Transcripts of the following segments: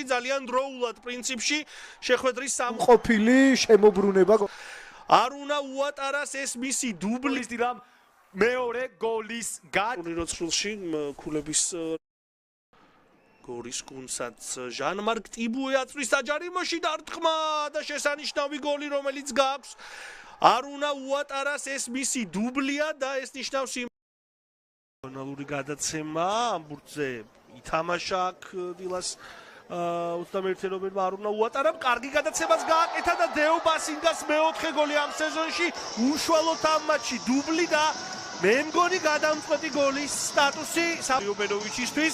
ძალიან დროულად პრინციპში შეხვედრის ყოფილი შემოbrunება არ უნდა უატარას ეს მისი დუბლის რამ მეორე გოლის როცხვილში ქულების გორის გუნდსაც ჟან-მარკ ტიბუე აწვის საჯარიმოში დარტყმა და შესანიშნავი გოლი რომელიც გააქვს არ უნდა უატარას ეს მისი დუბლია და ეს ნიშნავს ნალური გადაცემა ამ ბურთზე ითამაშა აქ დილას 21 ნოემბერმა არ უნდა უატარა კარგი გადაცემას გააკეთა და დეო ბასინგას მეოთხე გოლი ამ სეზონში უშუალოდ ამ მატჩში დუბლი და მე მგონი გადამწყვეტი გოლის სტატუსი საბიობენოვიჩისთვის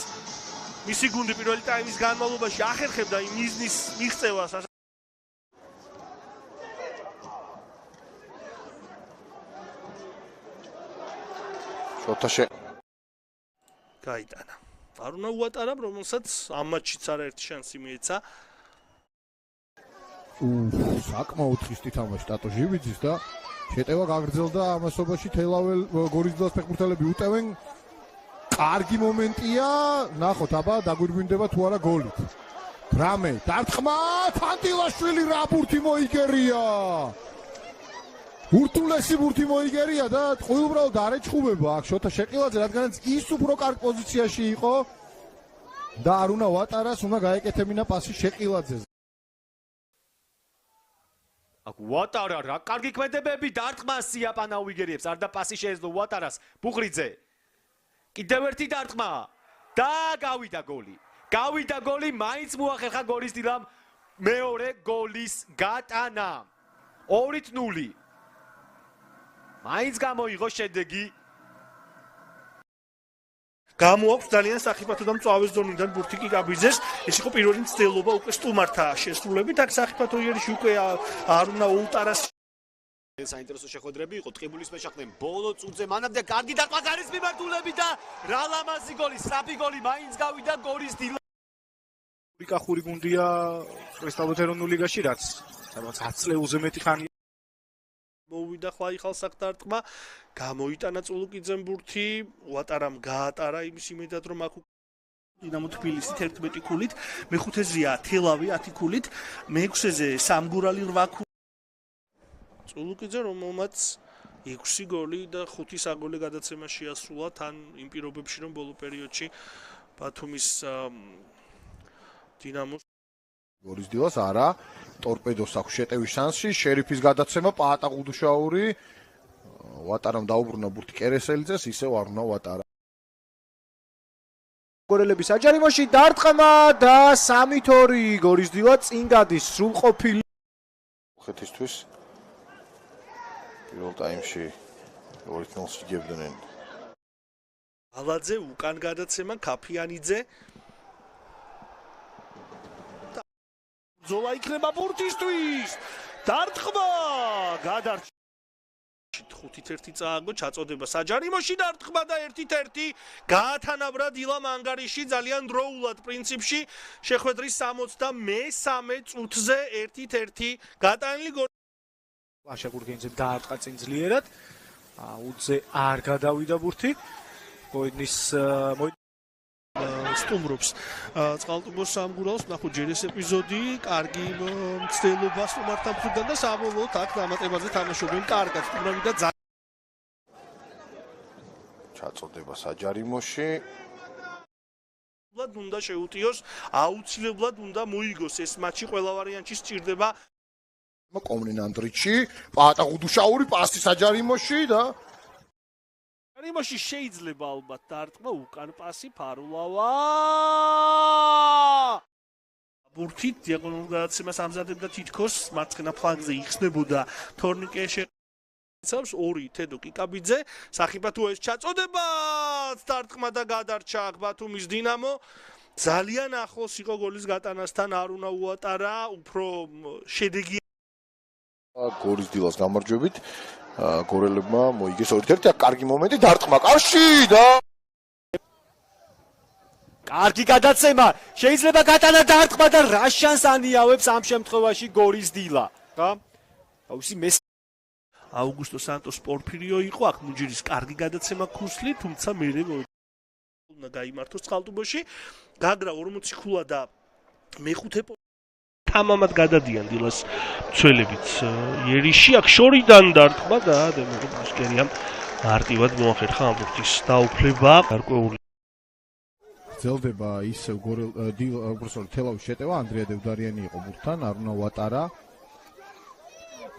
მისი გუნდი პირველი ტაიმის განმავლობაში ახერხებდა იმ მიზნის მიღწევას შოთაშე გაიტანა არ უნდა უატარა რომელსაც ამ მატჩიც არაერთი შანსი მიეცა საკმაოდ ხისტი თამაში ტატო ჟივიძის და შეტევა გაგრძელდა ამასობაში თელაվել გორიზდას ფეხბურთელები უტევენ კარგი მომენტია ნახოთ აბა დაგვირგვინდება თუ არა გოლით რამე დარტყმა ფანდილაშვილი რა ბურთი მოიგერია ურთულესი ბურთი მოიგერია და ტყვი უბრალოდ არ ეჩხუბება აქ შოთა შეყილაძე რადგანაც ის უფრო კარგ პოზიციაში იყო და არ უნდა ვატარას უნდა გაეკეთებინა პასი შეყილაძეზე აქ ვატარა რა კარგი ქმედებები დარტყმა სიაპანა უიგერიებს არ და პასი შეეძლო ვატარას ბუღრიძე კიდევ ერთი დარტყმა და გავიდა გოლი მაინც მოახერხა გორის დილამ მეორე გოლის გატანა 2-0 მაინც გამოიღო შედეგი გამოაქვს ძალიან სახიფათო და მწვავეს ზონიდან ბურთი კიკაბიძეს ეს იყო პირველი მცდელობა უკვე სტუმართა შესრულებით აქ სახიფათო იერში უკვე არ უნდა უუტარას საინტერესო შეხვედრები იყო ტყიბულის მეშახტემ ბოლო წუთზე მანამდე კარგი დარტყმა გარის მიმართულები და რა ლამაზი გოლი სწრაფი გოლი მაინც გავიდა გორის დილა კახური გუნდია კრისტალოთი ეროვნულ ლიგაში რაც სადაც 10 წლეულზე მეტი ხანია მოვიდა ხალხალსაკ დარტყმა გამოიტანა წულუკიძემ ბურთი უატარამ გაატარა იმის იმედად რომ აქ დინამო თბილისი 11 ქულით მეხუთეზეა თელავი 10 ქულით მეექვსეზე სამგურალი 8 ქულით წულუკიძე რომელმაც 6 გოლი და 5 საგოლე გადაცემა შეასრულა თან იმ პირობებში რომ ბოლო პერიოდში ბათუმის დინამოს გორის დილას არა ტორპედოს აქვს შეტევის შანსი შერიფის გადაცემა პაატა გუდუშაური ვატარამ დაუბრუნა ბურთი კერესელიძეს ისევ არ უნდა ვატარა გორელების საჯარიმოში დარტყმა და 3-2 გორის დილა წინ გადის სრულყოფილი ხეთისთვის პირველ ტაიმში 2-0 იგებდნენ ალაძე უკან გადაცემა ქაფიანიძე ზოლა იქნება ბურთისთვის დარტყმა გადარჩა 5-1 წააგო ჩაწოდება საჯარიმოში დარტყმა და 1-1 გაათანაბრა დილამ ანგარიში ძალიან დროულად პრინციპში შეხვედრის 63 წუთზე 1-1 გატანილი გოლი ვაშა გურგენიძემ დაარტყა წინ ძლიერად აუძე არ გადავიდა ბურთი მოედნის სტუმრობს წყალტუბოს სამგურაოს ნახოთ ჯერ ეს ეპიზოდი კარგი მცდელობა სტუმართა მხრიდან და საბოლოოდ აქ დამატებაზე თამაშობენ კარგად სტუმრები და ჩაწოდება საჯარიმოში აუცილებლად უნდა შეუტიოს აუცილებლად უნდა მოიგოს ეს მატჩი ყველა ვარიანტში სჭირდება კომნინ ანდრიჩი პაატა გუდუშაური პასი საჯარიმოში და საჯარიმოში შეიძლება ალბათ დარტყმა უკან პასი ფარულავა ბურთით დიაგონალურ გადაცემას ამზადებდა თითქოს მარცხენა ფლანგზე იხსნებოდა თორნიკე ცავს 2 თედო კიკაბიძე სახიფათო ეს ჩაწოდება დარტყმა და გადარჩა აქ ბათუმის დინამო ძალიან ახლოს იყო გოლის გატანასთან არ უნდა უატარა უფრო შედეგი გორის დილას გამარჯვებით გორელებმა მოიგეს 2-1 კარგი მომენტი დარტყმა კავში და კარგი გადაცემა შეიძლება გატანა დარტყმა და რა შანს ანიავებს ამ შემთხვევაში გორის დილა რა აუცი აუგუსტო სანტოს პორფირიო იყო აქ მუნჯირის კარგი გადაცემა ქუსლი თუმცა მერე უნდა გაიმართოს წყალტუბოში გაგრა 40 ქულა და მეხუთე თამამად გადადიან დილას მცველებიც იერიში აქ შორიდან დარტყმა და დემოკრატიამ მარტივად მოახერხა ამ ბურთის დაუფლება გარკვეული გრძელდება ის თელავის შეტევა ანდრია დევდარიანი იყო ბურთთან არუნა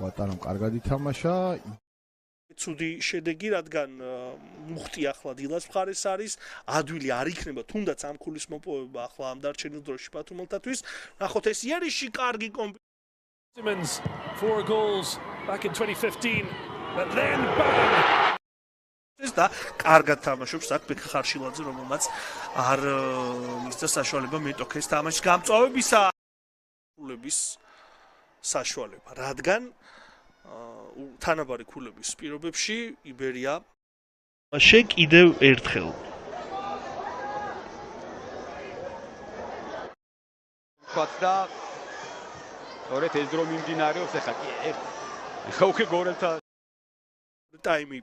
ვატარამ კარგად ითამაშა ცუდი შედეგი, რადგან მუხტი ახლა დილას მხარეს არის, ადვილი არ იქნება თუნდაც ამ ქულის მოპოვება ახლა ამ დარჩენილ დროში ბათუმელთათვის. ნახოთ ეს იერიში კარგი Simmons 4 goals back in 2015 but then bang ეს და კარგად თამაშობს აქ ბექა ხარშილაძე, რომელმაც არ მისცა საშუალება მეტოქეს თამაშის გამწვავებისა საშუალება, რადგან თანაბარი ქულების პირობებში იბერია მაშე კიდევ ერთხელ ვთქვათ და სწორედ ეს დრო მიმდინარეობს ეხა უკვე გორელთა ტაიმი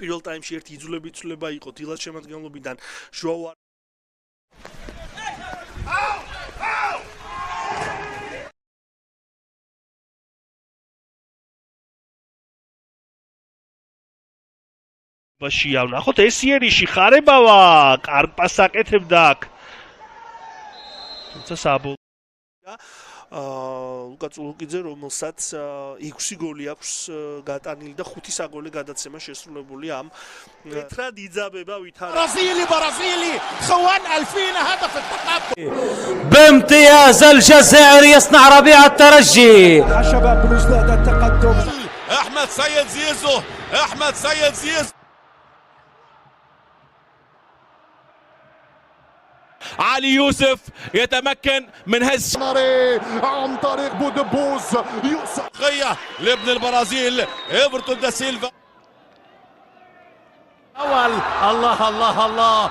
პირველ ტაიმში ერთი იძულებით ცვლილება იყო დილას შემადგენლობიდან ჟოა ბაშია ნახოთ ეს იერიში ხარებავა კარპას აკეთებდა აქ თუმცა საბოლოო ლუკა წულუკიძე რომელსაც 6 გოლი აქვს გატანილი და 5 საგოლე გადაცემა შესრულებული ამ თეთრად იძაბება ვითარდება برازيلي خوان 2000 هدف التقدم بامتياز الجزائر يصنع ربيع الترجي شباب بلوزداد التقدم احمد سيد زيزو علي يوسف يتمكن من هز عن طريق بودبوز يوسف لابن البرازيل ايفرتون دا سيلفا الله